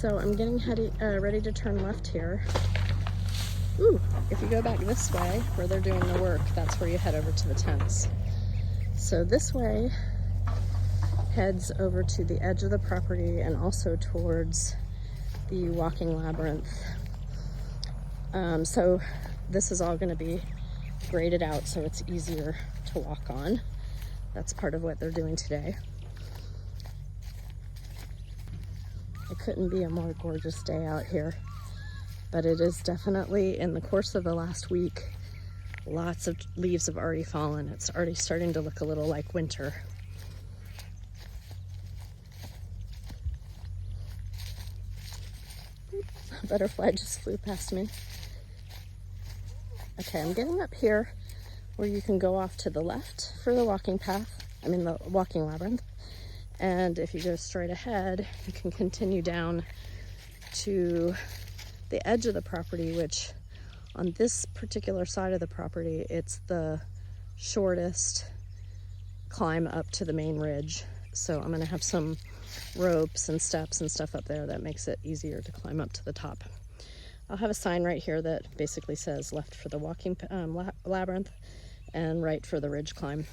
So I'm getting ready to turn left here. Ooh, if you go back this way where they're doing the work, that's where you head over to the tents. So this way heads over to the edge of the property and also towards the walking labyrinth. So this is all going to be graded out so it's easier to walk on. That's part of what they're doing today. It couldn't be a more gorgeous day out here, but it is definitely, in the course of the last week, lots of leaves have already fallen. It's already starting to look a little like winter. A butterfly just flew past me. Okay, I'm getting up here where you can go off to the left for the walking path, the walking labyrinth. And if you go straight ahead, you can continue down to the edge of the property, which on this particular side of the property, it's the shortest climb up to the main ridge. So I'm gonna have some ropes and steps and stuff up there that makes it easier to climb up to the top. I'll have a sign right here that basically says left for the walking labyrinth and right for the ridge climb.